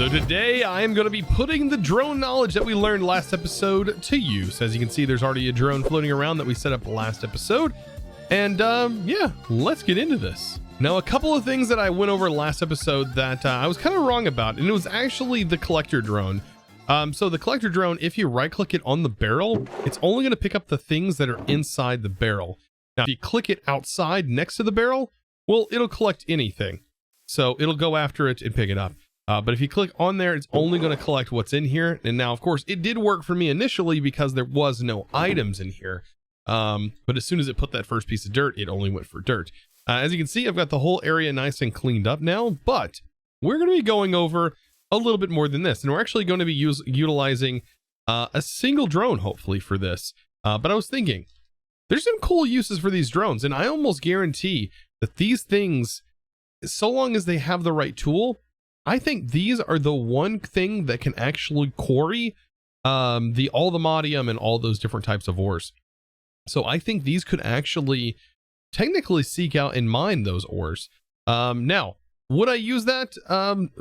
So today I am going to be putting the drone knowledge that we learned last episode to use. As you can see, there's already a drone floating around that we set up last episode. And yeah, let's get into this. Now, a couple of things that I went over last episode that I was kind of wrong about, and it was actually the collector drone. So the collector drone, if you right click it on the barrel, it's only going to pick up the things that are inside the barrel. Now, if you click it outside next to the barrel, well, it'll collect anything. So it'll go after it and pick it up. But if you click on there, it's only going to collect what's in here. And now, of course, it did work for me initially because there was no items in here. But as soon as it put that first piece of dirt, it only went for dirt. As you can see, I've got the whole area nice and cleaned up now, but we're going to be going over a little bit more than this. And we're actually going to be utilizing a single drone, hopefully, for this. But I was thinking, there's some cool uses for these drones. And I almost guarantee that these things, so long as they have the right tool, I think these are the one thing that can actually quarry all the modium and all those different types of ores. So I think these could actually technically seek out and mine those ores. Now, would I use that?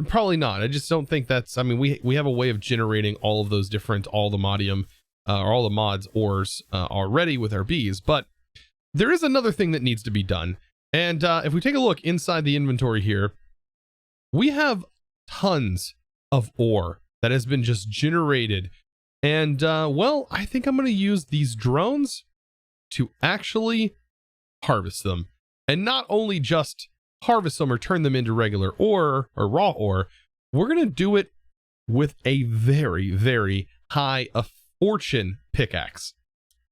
Probably not. I just don't think that's, I mean, we have a way of generating all of those different, all the modium, or all the mods ores already with our bees. But there is another thing that needs to be done. And if we take a look inside the inventory here, we have tons of ore that has been just generated. And well, I think I'm going to use these drones to actually harvest them. And not only just harvest them or turn them into regular ore or raw ore, we're going to do it with a very, very high fortune pickaxe.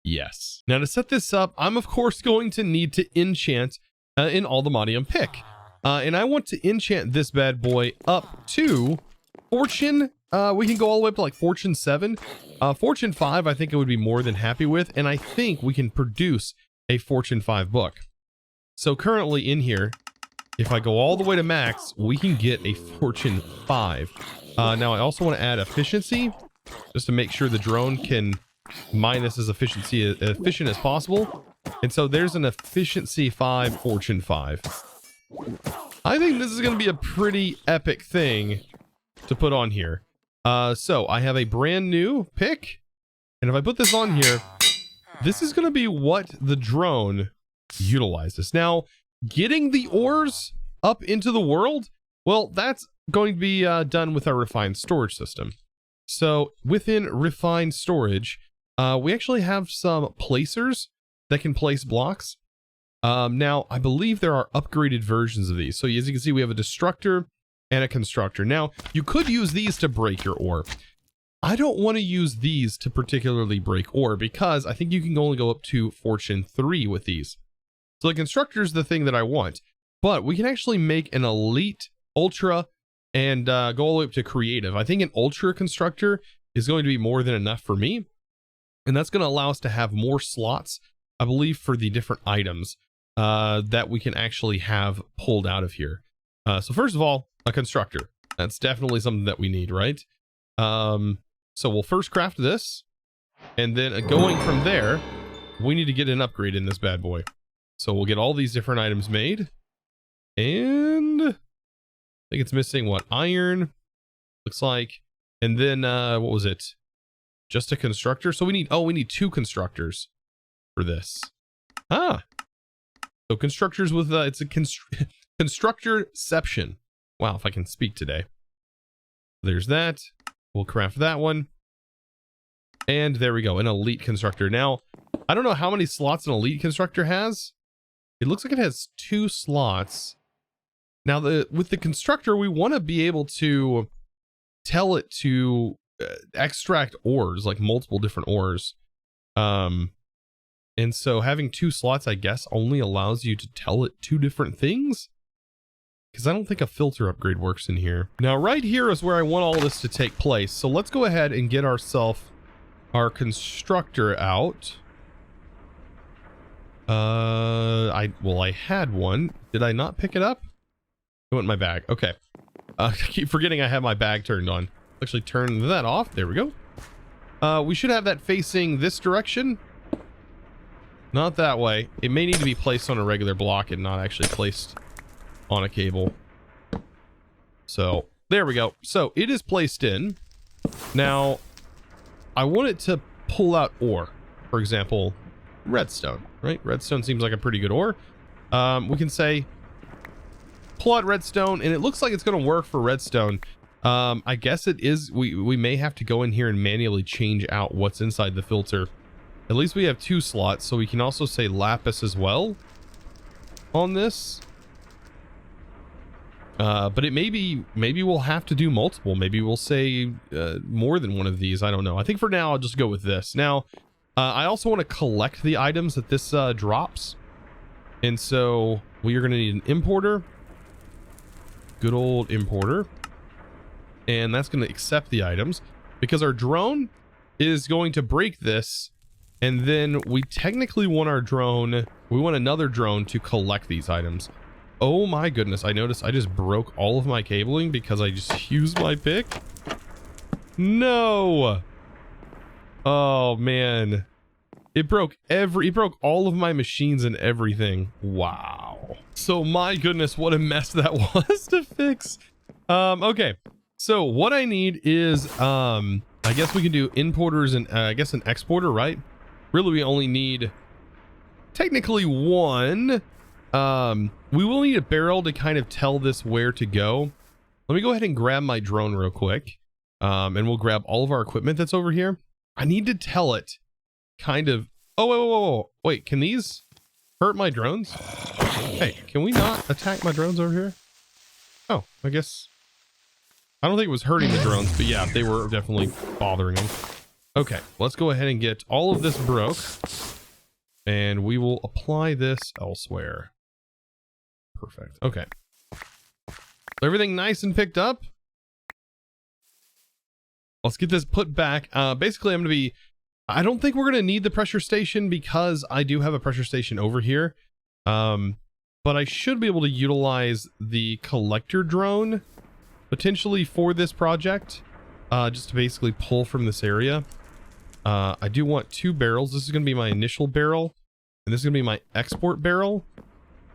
Yes. Now to set this up, I'm of course going to need to enchant in all the modium pick. And I want to enchant this bad boy up to fortune. We can go all the way up to like fortune 7. Fortune 5, I think I would be more than happy with. And I think we can produce a fortune 5 book. So currently in here, if I go all the way to max, we can get a fortune 5. Now I also want to add efficiency just to make sure the drone can mine this as efficient as possible. And so there's an efficiency 5, fortune 5. I think this is going to be a pretty epic thing to put on here. So I have a brand new pick, and if I put this on here, this is going to be what the drone utilizes. Now, getting the ores up into the world, well, that's going to be done with our refined storage system. So within refined storage, we actually have some placers that can place blocks. Now, I believe there are upgraded versions of these. So as you can see, we have a destructor and a constructor. Now, you could use these to break your ore. I don't want to use these to particularly break ore because I think you can only go up to fortune 3 with these. So the constructor is the thing that I want, but we can actually make an elite, ultra, and go all the way up to creative. I think an ultra constructor is going to be more than enough for me. And that's going to allow us to have more slots, I believe, for the different items that we can actually have pulled out of here. So first of all, a constructor. That's definitely something that we need, right? So we'll first craft this, and then going from there, we need to get an upgrade in this bad boy. So we'll get all these different items made, and I think it's missing what? Iron, looks like, and then what was it? Just a constructor. So we need 2 constructors for this. So constructors with it's a constructorception. Wow, if I can speak today. There's that. We'll craft that one. And there we go, an elite constructor. Now, I don't know how many slots an elite constructor has. It looks like it has 2 slots. Now, with the constructor, we want to be able to tell it to extract ores, like multiple different ores. And so having 2 slots, I guess, only allows you to tell it 2 different things. Because I don't think a filter upgrade works in here. Now, right here is where I want all this to take place. So let's go ahead and get ourselves our constructor out. I had one. Did I not pick it up? It went in my bag. Okay. I keep forgetting I have my bag turned on. Actually turn that off. There we go. We should have that facing this direction. Not that way. It may need to be placed on a regular block and not actually placed on a cable. So There we go. So it is placed in. Now, I want it to pull out ore. For example, redstone, right? Redstone seems like a pretty good ore. We can say pull out redstone, and it looks like it's going to work for redstone. I guess it is. We may have to go in here and manually change out what's inside the filter. At least we have 2 slots, so we can also say lapis as well on this. But it maybe we'll have to do multiple. Maybe we'll say more than one of these. I don't know. I think for now I'll just go with this. Now, I also want to collect the items that this drops, and so we are going to need an importer. Good old importer, and that's going to accept the items because our drone is going to break this, and then we technically want our drone. We want another drone to collect these items. Oh my goodness, I noticed I just broke all of my cabling because I just used my pick. No. Oh man. It broke all of my machines and everything. Wow. So my goodness, what a mess that was to fix. Okay. So what I need is I guess we can do importers and I guess an exporter, right? Really we only need technically one. We will need a barrel to kind of tell this where to go. Let me go ahead and grab my drone real quick. And we'll grab all of our equipment that's over here. I need to tell it kind of. Oh, whoa. Wait, can these hurt my drones? Hey, can we not attack my drones over here? Oh, I guess. I don't think it was hurting the drones, but yeah, they were definitely bothering them. Okay, let's go ahead and get all of this broke. And we will apply this elsewhere. Perfect. Okay. Everything nice and picked up. Let's get this put back. Basically, I'm going to be... I don't think we're going to need the pressure station because I do have a pressure station over here. But I should be able to utilize the collector drone potentially for this project. Just to basically pull from this area. I do want 2 barrels. This is going to be my initial barrel. And this is going to be my export barrel.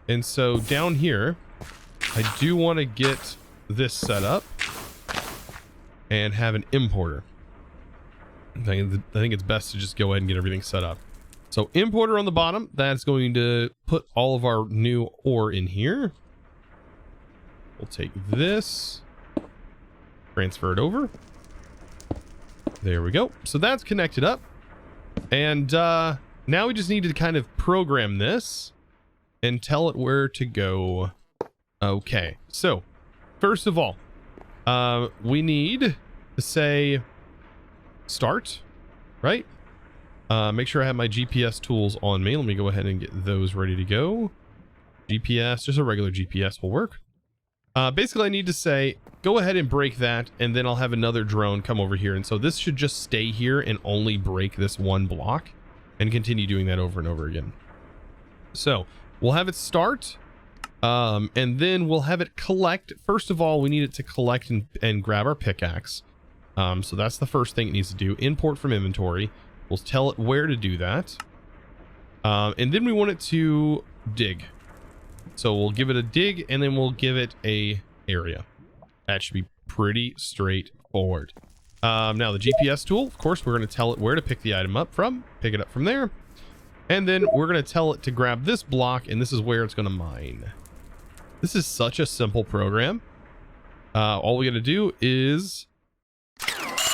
And so down here, I do want to get this set up and have an importer. I think it's best to just go ahead and get everything set up. So importer on the bottom, that's going to put all of our new ore in here. We'll take this, transfer it over. There we go. So that's connected up. And now we just need to kind of program this and tell it where to go. Okay, so first of all, we need to say start, right? Make sure I have my GPS tools on me. Let me go ahead and get those ready to go. GPS, just a regular GPS will work. Basically, I need to say, go ahead and break that, and then I'll have another drone come over here. And so this should just stay here and only break this one block and continue doing that over and over again. So we'll have it start, and then we'll have it collect. First of all, we need it to collect and grab our pickaxe. So that's the first thing it needs to do. Import from inventory. We'll tell it where to do that. And then we want it to dig. So we'll give it a dig, and then we'll give it a area. That should be pretty straightforward. Now the GPS tool, of course, we're going to tell it where to pick the item up from. Pick it up from there. And then we're going to tell it to grab this block, and this is where it's going to mine. This is such a simple program. All we got to do is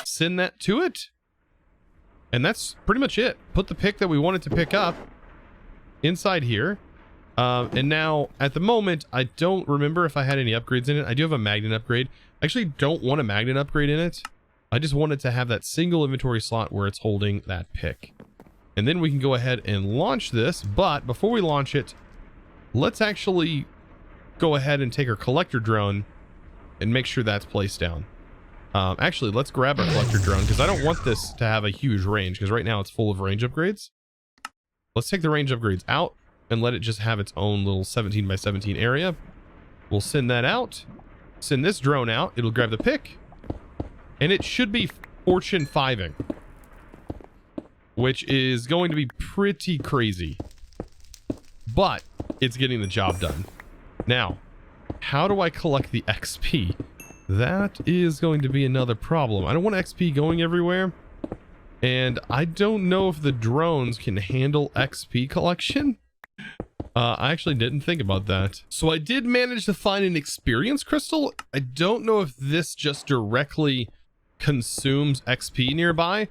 send that to it. And that's pretty much it. Put the pick that we wanted to pick up inside here. And now, at the moment, I don't remember if I had any upgrades in it. I do have a magnet upgrade. I actually don't want a magnet upgrade in it. I just wanted to have that single inventory slot where it's holding that pick. And then we can go ahead and launch this. But before we launch it, let's actually go ahead and take our collector drone and make sure that's placed down. Actually, let's grab our collector drone because I don't want this to have a huge range because right now it's full of range upgrades. Let's take the range upgrades out and let it just have its own little 17 by 17 area. We'll send that out. Send this drone out. It'll grab the pick. And it should be fortune 5ing, which is going to be pretty crazy. But it's getting the job done. Now, how do I collect the XP? that is going to be another problem. I don't want XP going everywhere, and I don't know if the drones can handle XP collection. I actually didn't think about that. So I did manage to find an experience crystal. I don't know if this just directly consumes XP nearby.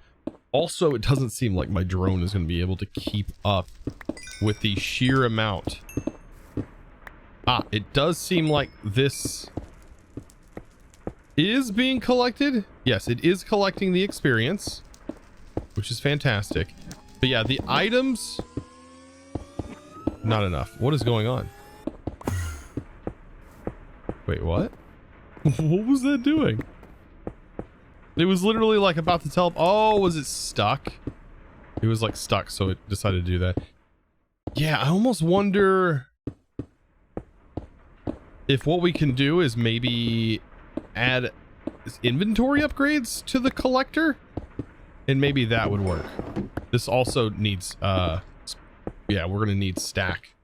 Also, it doesn't seem like my drone is going to be able to keep up with the sheer amount. It does seem like this is being collected. Yes, it is collecting the experience, which is fantastic. But yeah, the items, not enough. What is going on? Wait, what? What was that doing? It was literally like about to tell. Oh, was it stuck? It was like stuck, so it decided to do that. Yeah, I almost wonder if what we can do is maybe add inventory upgrades to the collector, and maybe that would work. This also needs yeah, we're gonna need stack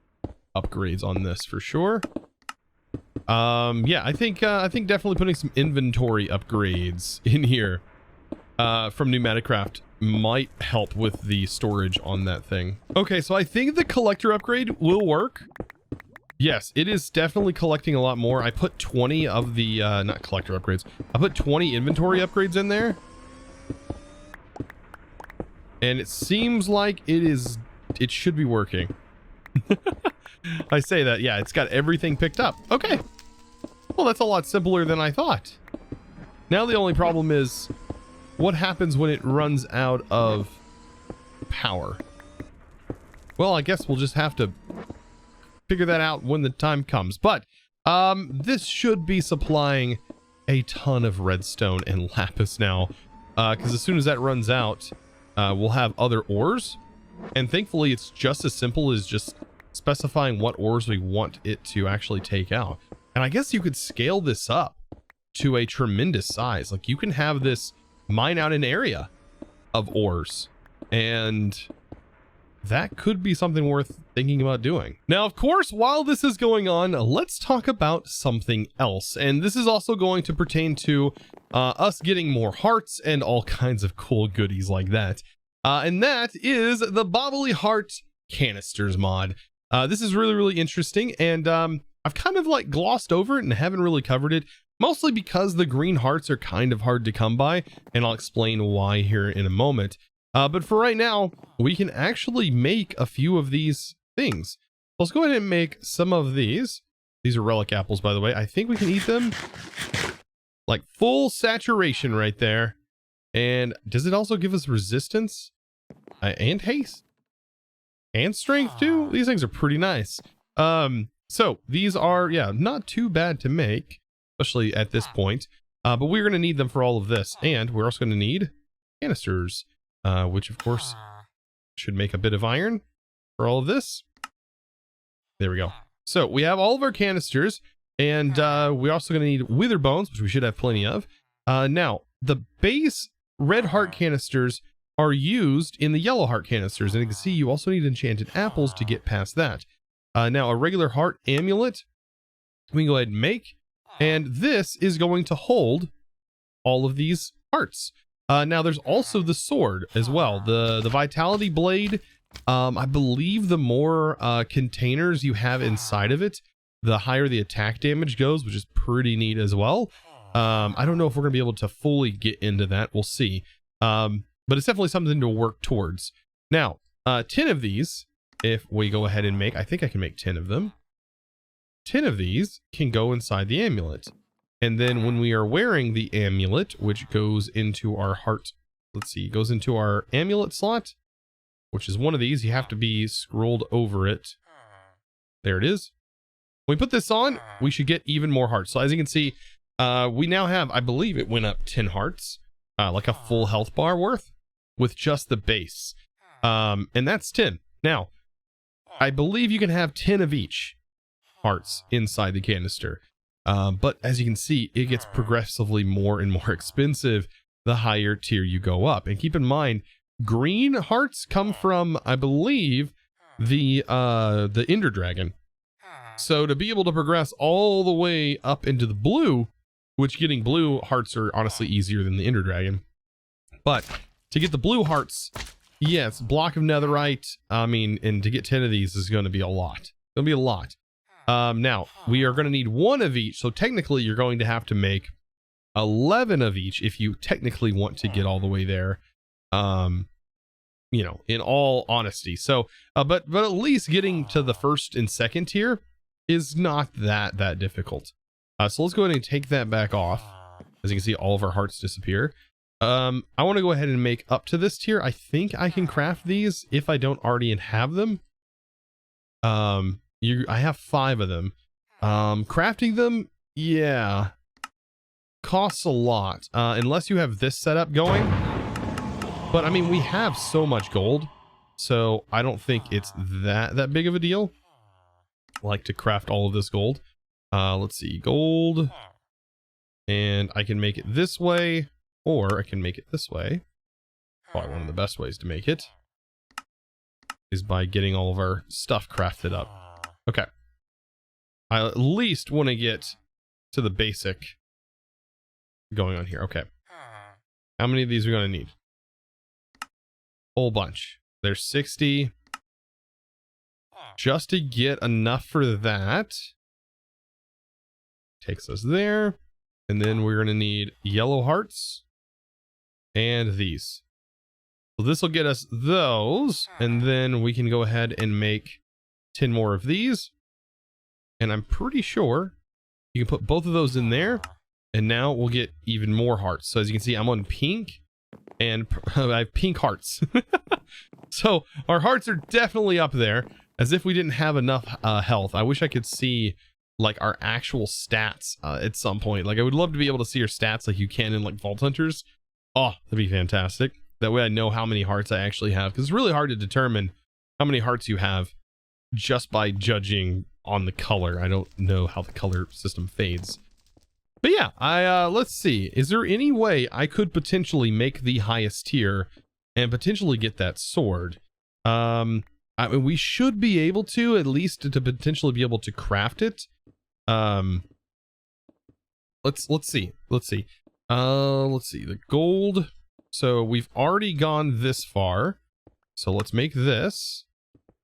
upgrades on this for sure. Yeah, I think definitely putting some inventory upgrades in here from Pneumaticraft might help with the storage on that thing. Okay, so I think the collector upgrade will work. Yes, it is definitely collecting a lot more. I put 20 of the not collector upgrades. I put 20 inventory upgrades in there, and it seems like it should be working. I say that, yeah, it's got everything picked up. Okay. Well, that's a lot simpler than I thought. Now the only problem is what happens when it runs out of power. Well, I guess we'll just have to figure that out when the time comes. But this should be supplying a ton of redstone and lapis now, because as soon as that runs out, we'll have other ores. And thankfully, it's just as simple as just specifying what ores we want it to actually take out. And I guess you could scale this up to a tremendous size. Like, you can have this mine out an area of ores, and that could be something worth thinking about doing. Now, of course, while this is going on, let's talk about something else. And this is also going to pertain to us getting more hearts and all kinds of cool goodies like that. And that is the Bobbly Heart Canisters mod. This is really, really interesting, and I've kind of like glossed over it and haven't really covered it, mostly because the green hearts are kind of hard to come by, and I'll explain why here in a moment. But for right now, we can actually make a few of these things. Let's go ahead and make some of these. These are relic apples, by the way. I think we can eat them. Like full saturation right there. And does it also give us resistance? And haste? And strength too? These things are pretty nice. So these are, yeah, not too bad to make, especially at this point. But we're going to need them for all of this. And we're also going to need canisters, which of course should make a bit of iron for all of this. There we go. So we have all of our canisters, and we're also going to need wither bones, which we should have plenty of. Now, the base red heart canisters are used in the yellow heart canisters, and you can see you also need enchanted apples to get past that. Now, a regular heart amulet, we can go ahead and make, and this is going to hold all of these hearts. Now, there's also the sword as well, the vitality blade. I believe the more containers you have inside of it, the higher the attack damage goes, which is pretty neat as well. I don't know if we're going to be able to fully get into that. We'll see. But it's definitely something to work towards. Now, 10 of these, if we go ahead and make, I think I can make 10 of them. 10 of these can go inside the amulet. And then when we are wearing the amulet, which goes into our heart, let's see, goes into our amulet slot, which is one of these, you have to be scrolled over it. There it is. When we put this on, we should get even more hearts. So as you can see, we now have, I believe it went up 10 hearts, like a full health bar worth with just the base. And that's 10. Now, I believe you can have 10 of each hearts inside the canister. But as you can see, it gets progressively more and more expensive the higher tier you go up. And keep in mind, green hearts come from, I believe, the Ender Dragon. So to be able to progress all the way up into the blue which getting blue hearts are honestly easier than the Ender Dragon. But to get the blue hearts, yeah, it's a block of netherite. I mean, and to get 10 of these is going to be a lot. It's going to be a lot. Now, we are going to need 1 of each. So technically, you're going to have to make 11 of each if you technically want to get all the way there. You know, in all honesty. So, but at least getting to the first and second tier is not that difficult. So let's go ahead and take that back off. As you can see, all of our hearts disappear. I want to go ahead and make up to this tier. I think I can craft these if I don't already have them. I have 5 of them. Crafting them, yeah, costs a lot, unless you have this setup going. But I mean, we have so much gold, so I don't think it's that big of a deal. I like to craft all of this gold. Let's see, gold, and I can make it this way, or I can make it this way. Probably one of the best ways to make it is by getting all of our stuff crafted up. Okay. I at least want to get to the basic going on here. Okay. How many of these are we going to need? Whole bunch. There's 60. Just to get enough for that. Takes us there. And then we're going to need yellow hearts. And these. So this will get us those. And then we can go ahead and make 10 more of these. And I'm pretty sure you can put both of those in there. And now we'll get even more hearts. So as you can see, I'm on pink. And I have pink hearts. So our hearts are definitely up there, as if we didn't have enough health. I wish I could see like our actual stats at some point. Like I would love to be able to see your stats like you can in like Vault Hunters. Oh, that'd be fantastic. That way I know how many hearts I actually have, because it's really hard to determine how many hearts you have just by judging on the color. I don't know how the color system fades. But yeah, let's see. Is there any way I could potentially make the highest tier and potentially get that sword? I mean, we should be able to, at least to potentially be able to craft it. Let's see. Let's see. The gold. So we've already gone this far. So let's make this.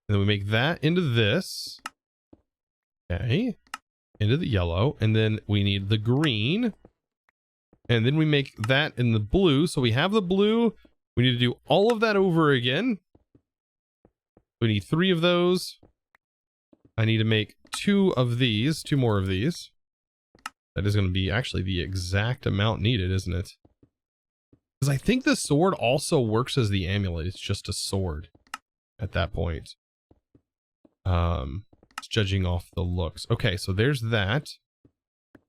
And then we make that into this. Okay. Into the yellow, and then we need the green, and then we make that in the blue. So we have the blue. We need to do all of that over again. We need 3 of those. I need to make 2 of these, 2 more of these. That is going to be actually the exact amount needed, isn't it? Because I think the sword also works as the amulet. It's just a sword at that point. Judging off the looks. Okay, so there's that.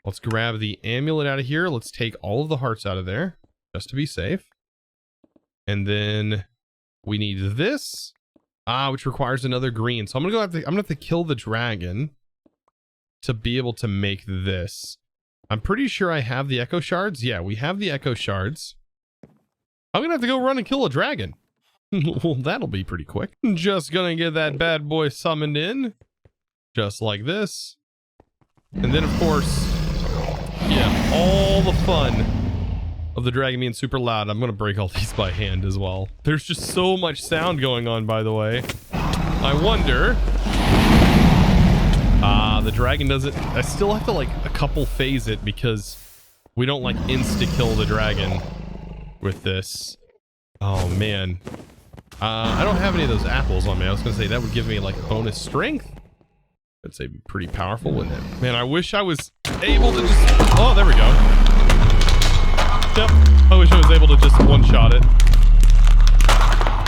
Let's grab the amulet out of here. Let's take all of the hearts out of there just to be safe. And then we need this, which requires another green. So I'm gonna have to kill the dragon to be able to make this. I'm pretty sure I have the echo shards. Yeah, we have the echo shards. I'm gonna have to go run and kill a dragon. Well, that'll be pretty quick. Just gonna get that bad boy summoned in. Just like this. And then, of course, yeah, all the fun of the dragon being super loud. I'm going to break all these by hand as well. There's just so much sound going on, by the way. I wonder... the dragon doesn't... I still have to, like, a couple phase it because we don't, like, insta-kill the dragon with this. Oh, man. I don't have any of those apples on me. I was going to say that would give me, like, bonus strength. I'd say pretty powerful, wouldn't it? Man, I wish I was able to just... Oh, there we go. Yep. I wish I was able to just one-shot it.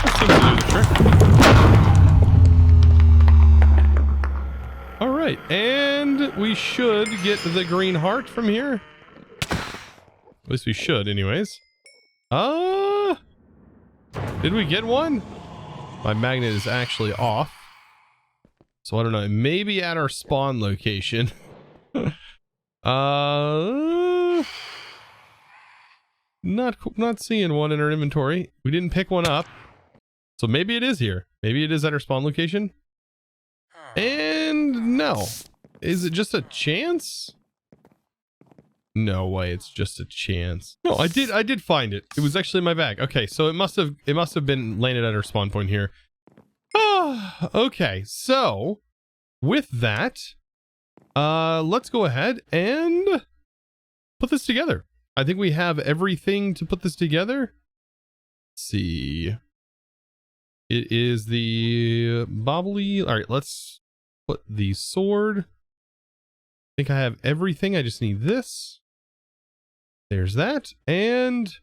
That seems to do the trick. All right, and we should get the green heart from here. At least we should, anyways. Did we get one? My magnet is actually off. So I don't know, maybe at our spawn location. Not seeing one in our inventory. We didn't pick one up. So maybe it is here. Maybe it is at our spawn location. And no. Is it just a chance? No way, it's just a chance. No, I did find it. It was actually in my bag. Okay, so it must have been landed at our spawn point here. Ah, okay, so with that, let's go ahead and put this together. I think we have everything to put this together. Let's see. It is the bobbly. All right, let's put the sword. I think I have everything. I just need this. There's that. And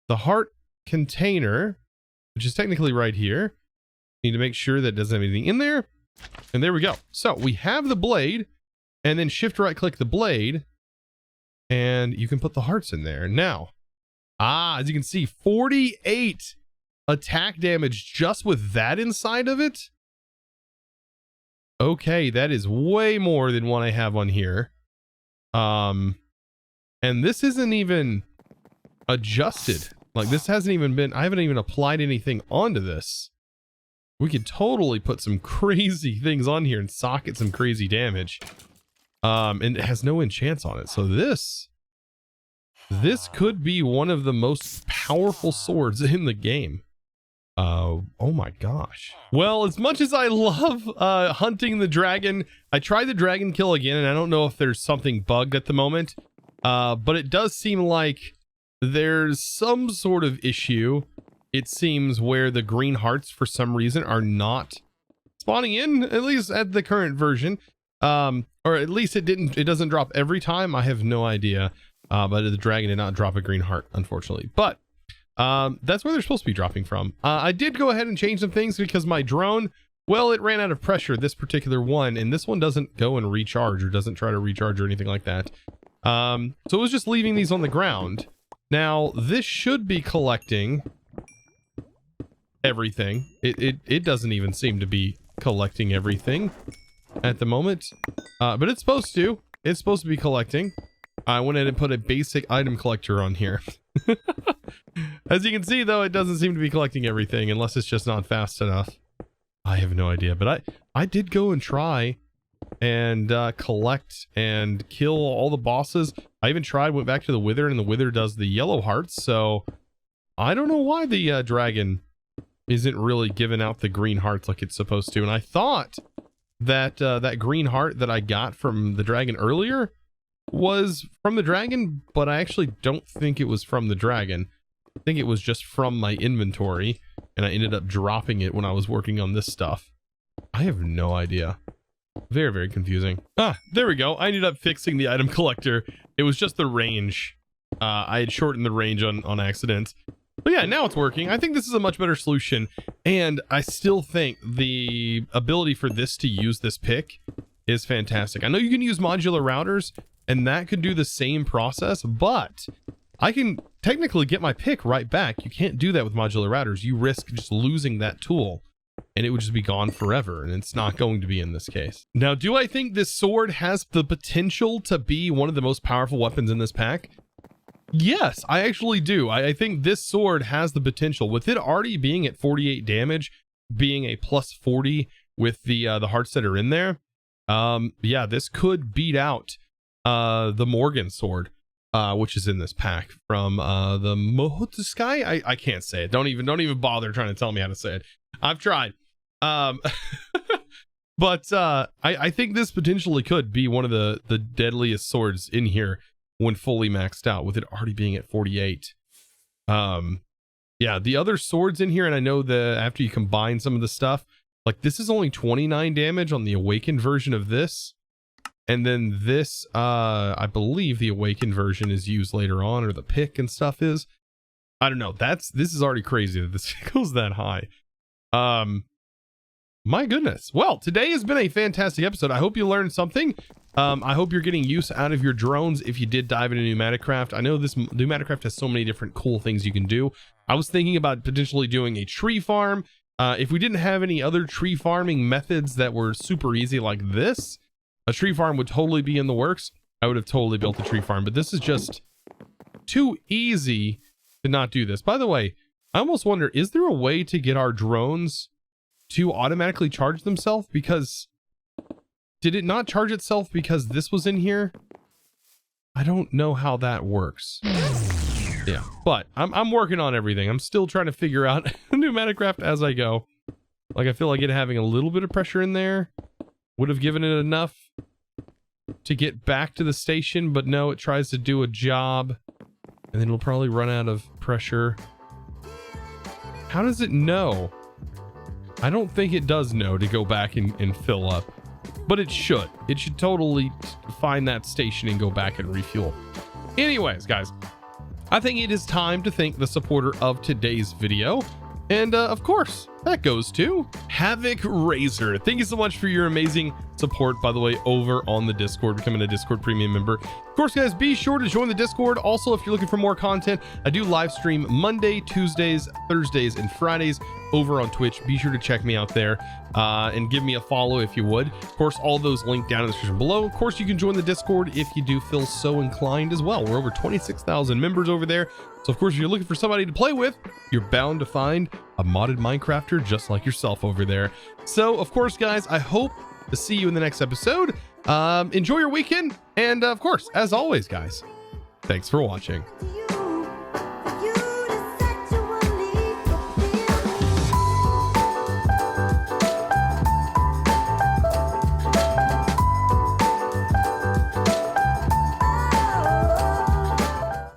the heart container, which is technically right here. Need to make sure that it doesn't have anything in there. And there we go. So we have the blade, and then shift right click the blade, and you can put the hearts in there. Now, as you can see, 48 attack damage just with that inside of it. Okay, that is way more than what I have on here. And this isn't even adjusted. Like, this hasn't even been, I haven't even applied anything onto this. We could totally put some crazy things on here and socket some crazy damage. And it has no enchants on it. So this could be one of the most powerful swords in the game. Oh my gosh. Well, as much as I love hunting the dragon, I tried the dragon kill again, and I don't know if there's something bugged at the moment. But it does seem like there's some sort of issue, it seems, where the green hearts for some reason are not spawning in, at least at the current version. Or at least it doesn't drop every time. I have no idea. But the dragon did not drop a green heart, unfortunately. But that's where they're supposed to be dropping from. I did go ahead and change some things because my drone, well, it ran out of pressure, this particular one, and this one doesn't go and recharge or doesn't try to recharge or anything like that. So it was just leaving these on the ground. Now, this should be collecting everything. It doesn't even seem to be collecting everything at the moment. But it's supposed to. It's supposed to be collecting. I went ahead and put a basic item collector on here. As you can see, though, it doesn't seem to be collecting everything unless it's just not fast enough. I have no idea, but I did go and try and collect and kill all the bosses. I even went back to the wither, and the wither does the yellow hearts. So I don't know why the dragon isn't really giving out the green hearts like it's supposed to. And I thought that that green heart that I got from the dragon earlier was from the dragon, but I actually don't think it was from the dragon. I think it was just from my inventory, and I ended up dropping it when I was working on this stuff. I have no idea. Very, very confusing. There we go. I ended up fixing the item collector. It was just the range. I had shortened the range on accident. But yeah, now it's working. I think this is a much better solution, and I still think the ability for this to use this pick is fantastic. I know you can use modular routers, and that could do the same process, but I can technically get my pick right back. You can't do that with modular routers. You risk just losing that tool, and it would just be gone forever, and it's not going to be in this case. Now, do I think this sword has the potential to be one of the most powerful weapons in this pack? Yes, I actually do. I think this sword has the potential, with it already being at 48 damage, being a plus 40 with the hearts that are in there. Yeah, this could beat out the Morgan sword, which is in this pack from the Mohotuskai. I can't say it. Don't even bother trying to tell me how to say it. I've tried. But I think this potentially could be one of the deadliest swords in here when fully maxed out, with it already being at 48. Yeah, the other swords in here, and I know that after you combine some of the stuff, like this is only 29 damage on the awakened version of this. And then this, I believe the awakened version is used later on, or the pick and stuff is. I don't know. This is already crazy that this goes that high. My goodness. Well, today has been a fantastic episode. I hope you learned something. I hope you're getting use out of your drones if you did dive into Pneumaticraft. I know this Pneumaticraft has so many different cool things you can do. I was thinking about potentially doing a tree farm. If we didn't have any other tree farming methods that were super easy like this, a tree farm would totally be in the works. I would have totally built a tree farm, but this is just too easy to not do this. By the way, I almost wonder, is there a way to get our drones to automatically charge themselves? Because did it not charge itself because this was in here? I don't know how that works. Yeah, but I'm working on everything. I'm still trying to figure out pneumatic craft as I go. Like, I feel like it having a little bit of pressure in there would have given it enough to get back to the station, but no, it tries to do a job and then it'll probably run out of pressure. How does it know? I don't think it does know to go back and fill up, but it should. It should totally find that station and go back and refuel. Anyways, guys, I think it is time to thank the supporter of today's video. And of course, that goes to Havoc Razor. Thank you so much for your amazing support, by the way, over on the Discord, becoming a Discord premium member. Of course, guys, be sure to join the Discord. Also, if you're looking for more content, I do live stream Monday, Tuesdays, Thursdays, and Fridays over on Twitch. Be sure to check me out there and give me a follow if you would. Of course, all those linked down in the description below. Of course, you can join the Discord if you do feel so inclined as well. We're over 26,000 members over there. So, of course, if you're looking for somebody to play with, you're bound to find a modded Minecrafter just like yourself over there. So, of course, guys, I hope to see you in the next episode. Enjoy your weekend. And, of course, as always, guys, thanks for watching.